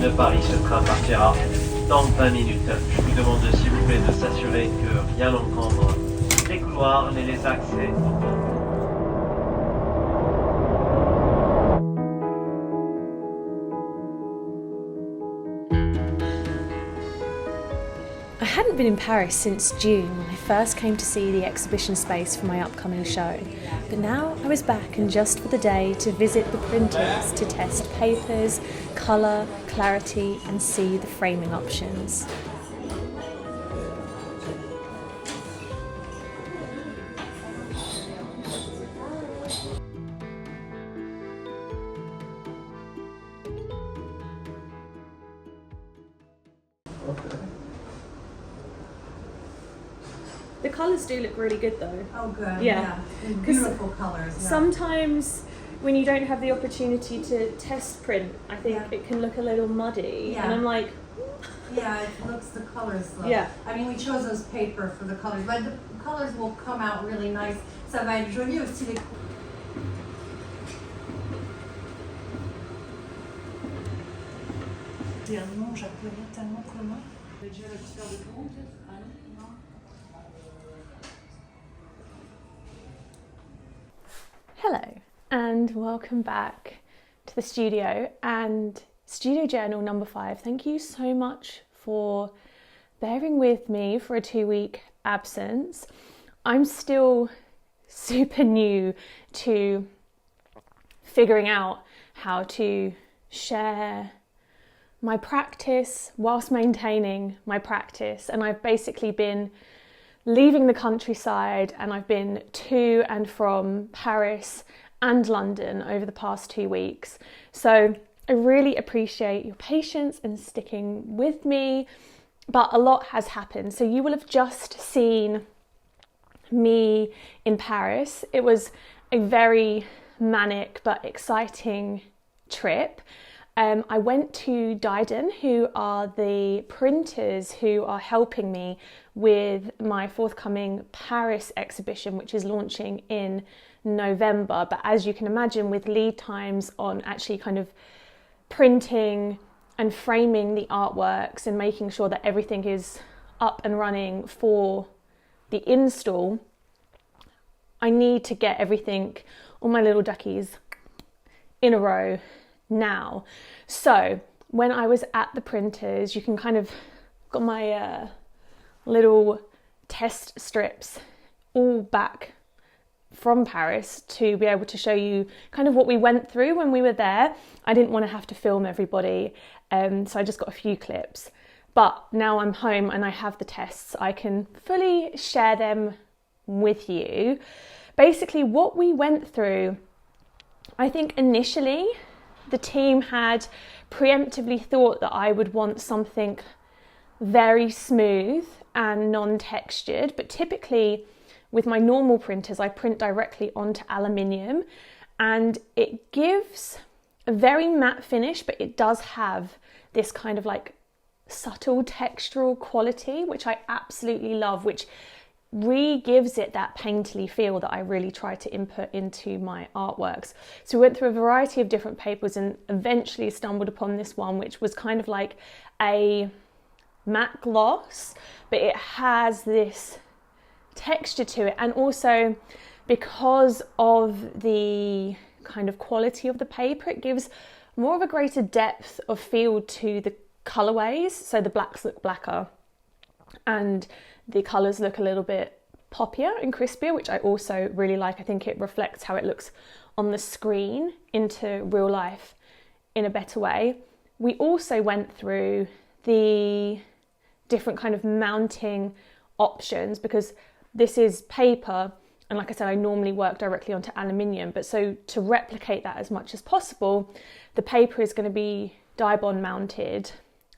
de Paris, ce train partira dans 20 minutes. Je vous demande s'il vous plaît de s'assurer que rien n'encombre les couloirs ni les accès. I hadn't been in Paris since June when I first came to see the exhibition space for my upcoming show, but now I was back and just for the day to visit the printers to test papers, colour, clarity and see the framing options. The colours do look really good though. Oh good, yeah. Beautiful colours. Yeah. Sometimes when you don't have the opportunity to test print, I think it can look a little muddy. Yeah. And I'm like... Yeah, it looks, the colours look. Yeah. I mean, we chose those paper for the colours, but the colours will come out really nice. Ça va être joli aussi les C'est un nom japonais tellement commun. Vous avez déjà la petite de pont peut-être? Ah non? Hello and welcome back to the studio and Studio Journal number 5. Thank you so much for bearing with me for a 2-week absence. I'm still super new to figuring out how to share my practice whilst maintaining my practice, and I've basically been leaving the countryside and I've been to and from Paris and London over the past 2 weeks. So I really appreciate your patience and sticking with me, but a lot has happened. So you will have just seen me in Paris. It was a very manic but exciting trip. I went to Diden, who are the printers who are helping me with my forthcoming Paris exhibition, which is launching in November. But as you can imagine, with lead times on actually kind of printing and framing the artworks and making sure that everything is up and running for the install, I need to get everything, all my little duckies, in a row now. So when I was at the printers, you can kind of got my little test strips all back from Paris to be able to show you kind of what we went through when we were there. I didn't want to have to film everybody, so I just got a few clips. But now I'm home and I have the tests, I can fully share them with you. Basically what we went through, I think initially the team had preemptively thought that I would want something very smooth and non-textured, but typically with my normal printers I print directly onto aluminium and it gives a very matte finish, but it does have this kind of like subtle textural quality which I absolutely love, which re-gives it that painterly feel that I really try to input into my artworks. So we went through a variety of different papers and eventually stumbled upon this one, which was kind of like a matte gloss, but it has this texture to it, and also because of the kind of quality of the paper, it gives more of a greater depth of field to the colorways. So the blacks look blacker and the colours look a little bit poppier and crispier, which I also really like. I think it reflects how it looks on the screen into real life in a better way. We also went through the different kind of mounting options because this is paper and like I said, I normally work directly onto aluminium, but so to replicate that as much as possible, the paper is going to be Dibond mounted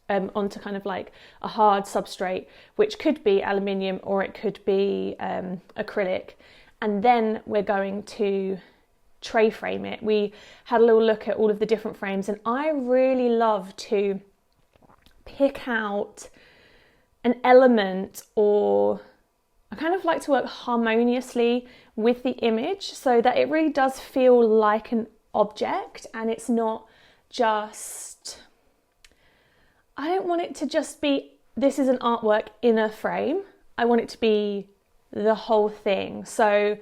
onto kind of like a hard substrate, which could be aluminium or it could be acrylic, and then we're going to tray frame it. We had a little look at all of the different frames and I really love to pick out an element, or I kind of like to work harmoniously with the image so that it really does feel like an object and it's not just I don't want it to just be, this is an artwork in a frame. I want it to be the whole thing. So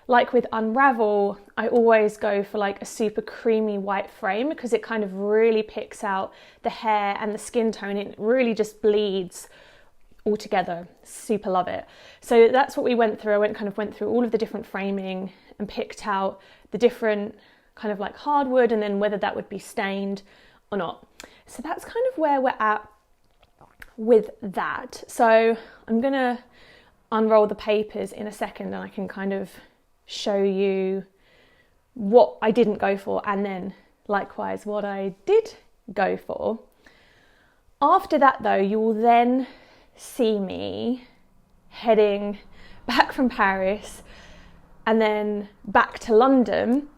like with Unravel, I always go for like a super creamy white frame because it kind of really picks out the hair and the skin tone. It really just bleeds all together. Super love it. So that's what we went through. I went through all of the different framing and picked out the different kind of like hardwood and then whether that would be stained or not. So that's kind of where we're at with that. So I'm gonna unroll the papers in a second and I can kind of show you what I didn't go for and then likewise what I did go for. After that though, you will then see me heading back from Paris and then back to London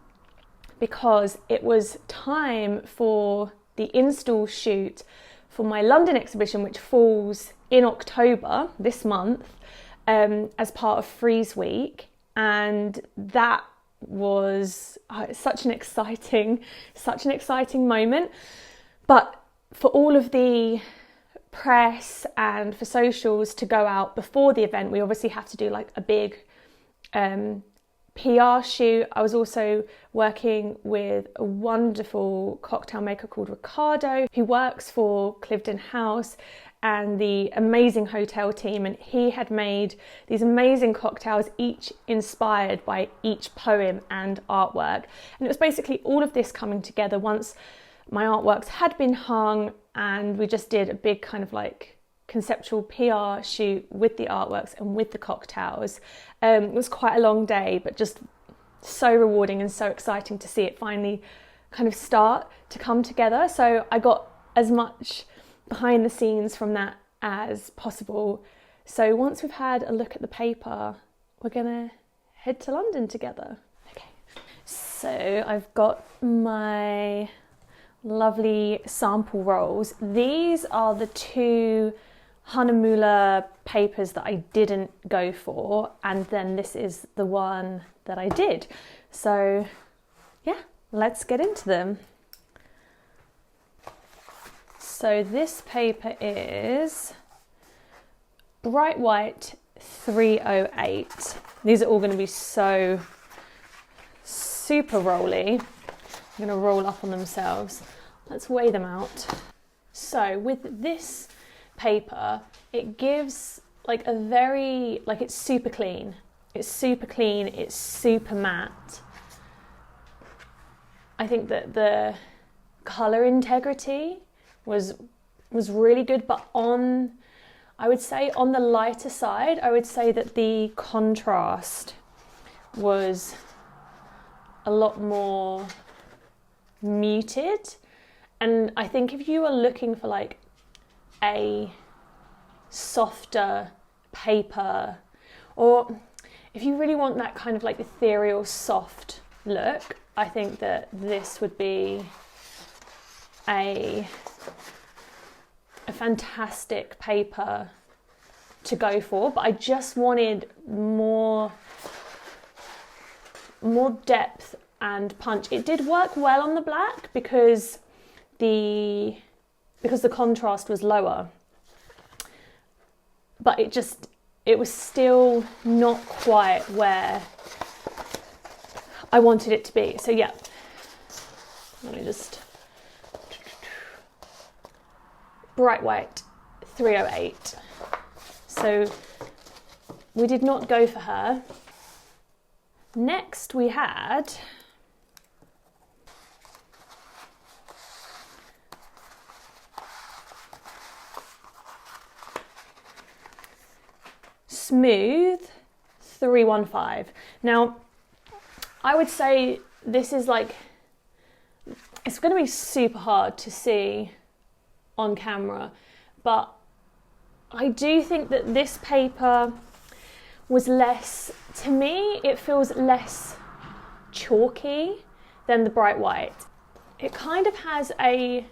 because it was time for the install shoot for my London exhibition, which falls in October this month as part of Freeze Week. And that was such an exciting moment. But for all of the press and for socials to go out before the event, we obviously have to do like a big PR shoot. I was also working with a wonderful cocktail maker called Ricardo, who works for Cliveden House and the amazing hotel team, and he had made these amazing cocktails, each inspired by each poem and artwork. And it was basically all of this coming together once my artworks had been hung, and we just did a big kind of like conceptual PR shoot with the artworks and with the cocktails. It was quite a long day, but just so rewarding and so exciting to see it finally kind of start to come together. So I got as much behind the scenes from that as possible. So once we've had a look at the paper, we're gonna head to London together. Okay, so I've got my lovely sample rolls. These are the two Hahnemühle papers that I didn't go for, and then this is the one that I did. So yeah, let's get into them. So this paper is Bright White 308. These are all going to be so super rolly. They're going to roll up on themselves. Let's weigh them out. So with this paper, it gives like a very, like it's super clean. It's super clean, it's super matte. I think that the colour integrity was really good, but I would say on the lighter side, I would say that the contrast was a lot more muted. And I think if you are looking for like a softer paper, or if you really want that kind of like ethereal soft look, I think that this would be a fantastic paper to go for. But I just wanted more depth and punch. It did work well on the black because the contrast was lower, but it was still not quite where I wanted it to be. So yeah, let me just Bright White 308. So we did not go for her. Next we had Smooth 315. Now, I would say this is like, it's going to be super hard to see on camera, but I do think that this paper was less, to me, it feels less chalky than the Bright White. It kind of has a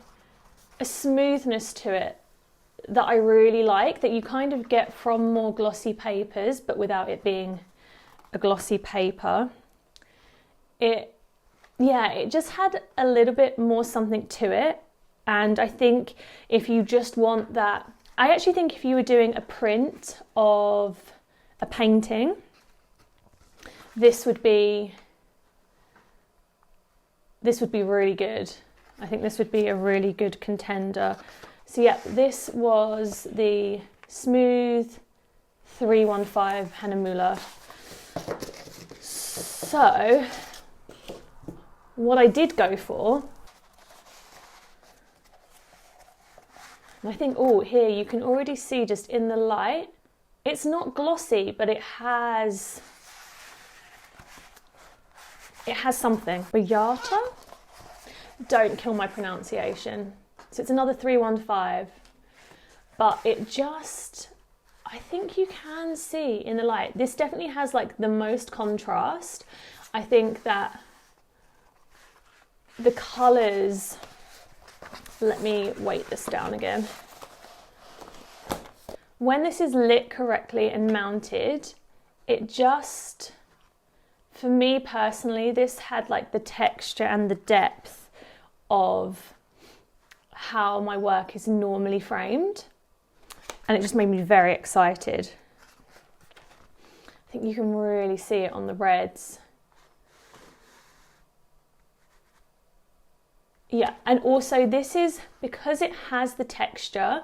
smoothness to it that I really like, that you kind of get from more glossy papers, but without it being a glossy paper. It just had a little bit more something to it. And I think if you just want that, I actually think if you were doing a print of a painting, this would be really good. I think this would be a really good contender. So yeah, this was the Smooth 315 Hahnemuller. So what I did go for, and I think, oh, here you can already see just in the light, it's not glossy, but it has something. Boyata? Don't kill my pronunciation. So it's another 315, but it just, I think you can see in the light, this definitely has like the most contrast. I think that the colours, let me weight this down again. When this is lit correctly and mounted, it just, for me personally, this had like the texture and the depth of how my work is normally framed, and it just made me very excited. I think you can really see it on the reds. Yeah, and also this is, because it has the texture,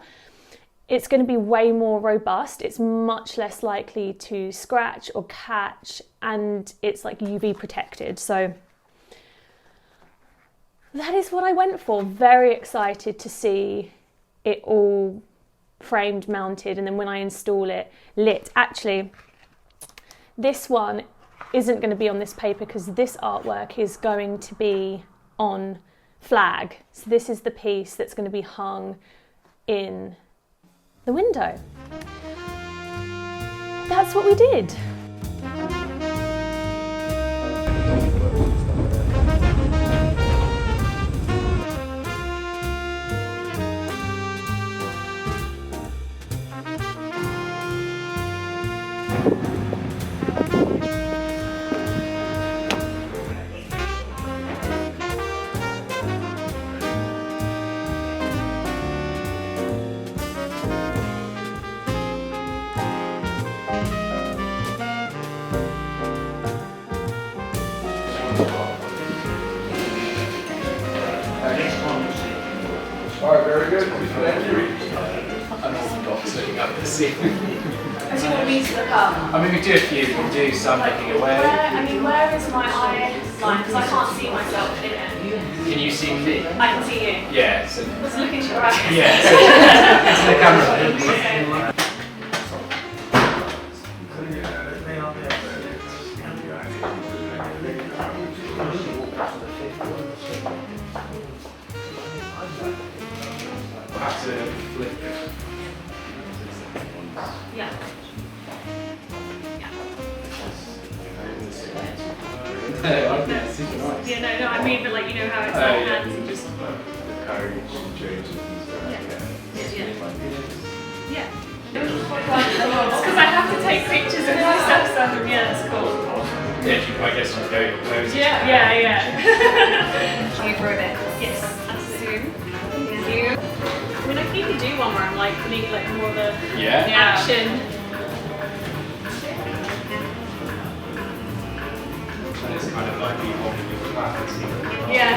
it's going to be way more robust. It's much less likely to scratch or catch, and it's like UV protected. So that is what I went for. Very excited to see it all framed, mounted, and then when I install it, lit. Actually, this one isn't going to be on this paper because this artwork is going to be on flag. So this is the piece that's going to be hung in the window. That's what we did. Alright, very good. Thank you. Unorthodox looking up the ceiling. Do you want me to look up? I mean, we do a few. We can do some looking away. Where is my eye line? Because I can't see myself in it. Can you see me? I can see you. Yeah. So, Just look into your eyes. yeah. So, it's the camera. Perhaps a flip. Yeah. Yeah, no, I mean, but like, you know how it's like hands and just... The courage and change and stuff. Yeah. Because I have to take pictures of myself, so yeah, that's cool. Yeah, I guess you go your poses. Yeah. Can you throw it? Yes, absolutely. Thank you. I mean, I can even do one where I'm like, need like more of a action. And it's kind of like you holding your clap. Yeah.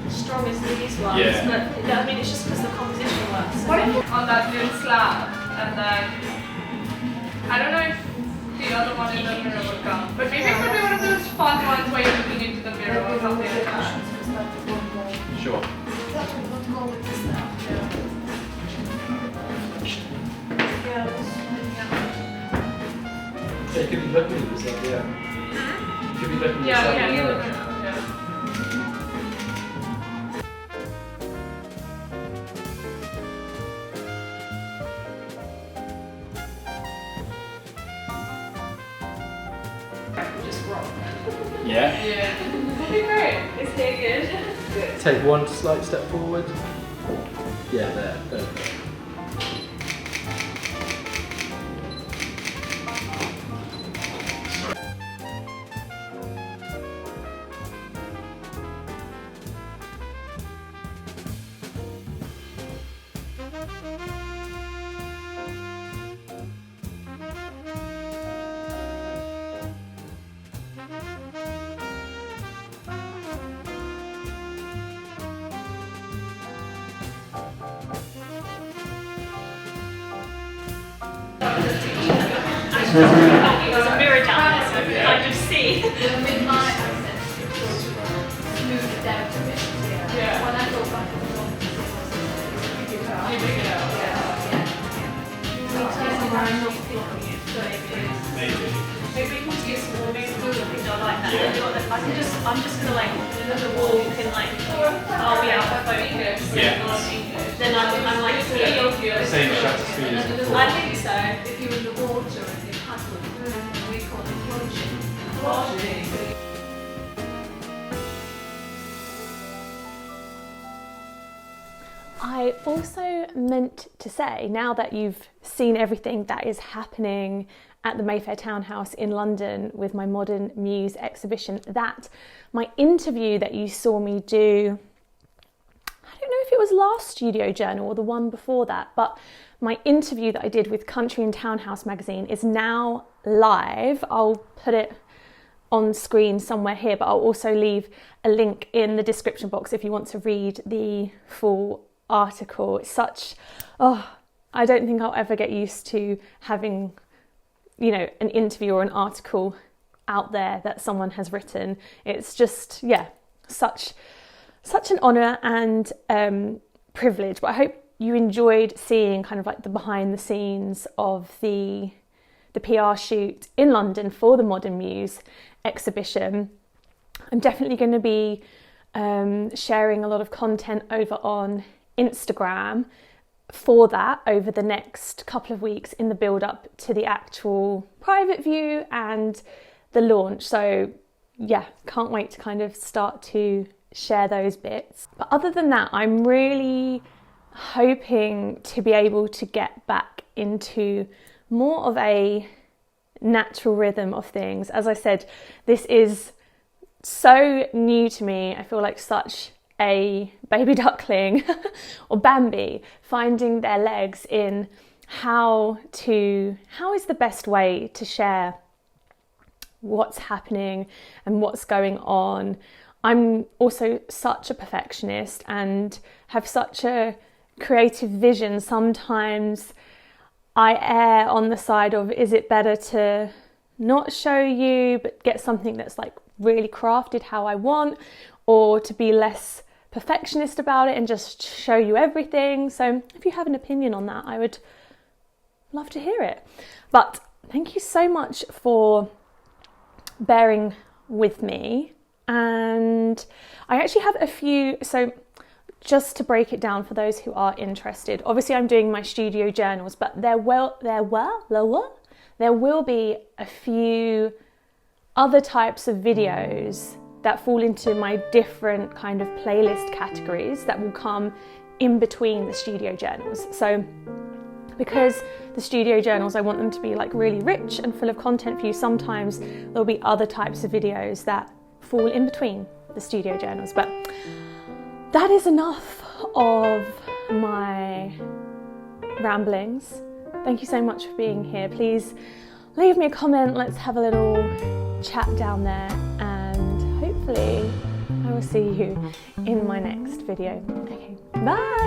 Strong as these ones, Yeah. but I mean, it's just because the composition works. So On that little slab, and then I don't know if the other one in the mirror would count, but maybe it could be one of those fun ones where you're looking into the mirror or something like that. Sure. So you could be looking at yourself, yeah. You could be looking at yourself. Yeah. just rock. Yeah. Yeah. That'd be great. Is it good? Take one slight step forward. Yeah, there. There's a mirror down there, so I can kind of see. The midnight accent smoothed out a bit. Yeah. When I go back and forth, you pick it out. Maybe we can do some warming food or things like that. I'm just gonna like walk and like I'll be out of focus. Then I'm like Same shutter speed as before. I think so. If you're in the water and you're paddling, we call it plunging. I also meant to say, now that you've seen everything that is happening at the Mayfair Townhouse in London with my Modern Muse exhibition, that my interview that you saw me do, I don't know if it was last Studio Journal or the one before that, but my interview that I did with Country and Townhouse magazine is now live. I'll put it on screen somewhere here, but I'll also leave a link in the description box if you want to read the full article. It's such, I don't think I'll ever get used to having, you know, an interview or an article out there that someone has written. It's just, yeah, such an honour and privilege. But I hope you enjoyed seeing kind of like the behind the scenes of the PR shoot in London for the Modern Muse exhibition. I'm definitely going to be sharing a lot of content over on Instagram for that over the next couple of weeks in the build up to the actual private view and the launch. So yeah, can't wait to kind of start to share those bits. But other than that, I'm really hoping to be able to get back into more of a natural rhythm of things. As I said, this is so new to me. I feel like such a baby duckling or Bambi, finding their legs in how is the best way to share what's happening and what's going on. I'm also such a perfectionist and have such a creative vision. Sometimes I err on the side of, is it better to not show you but get something that's like really crafted how I want, or to be less perfectionist about it and just show you everything? So if you have an opinion on that, I would love to hear it. But thank you so much for bearing with me. And I actually have a few, so just to break it down for those who are interested, obviously I'm doing my studio journals, but there will be a few other types of videos that fall into my different kind of playlist categories that will come in between the studio journals. So because the studio journals, I want them to be like really rich and full of content for you, sometimes there'll be other types of videos that fall in between the studio journals. But that is enough of my ramblings. Thank you so much for being here. Please leave me a comment. Let's have a little chat down there, and hopefully I will see you in my next video. Okay, bye.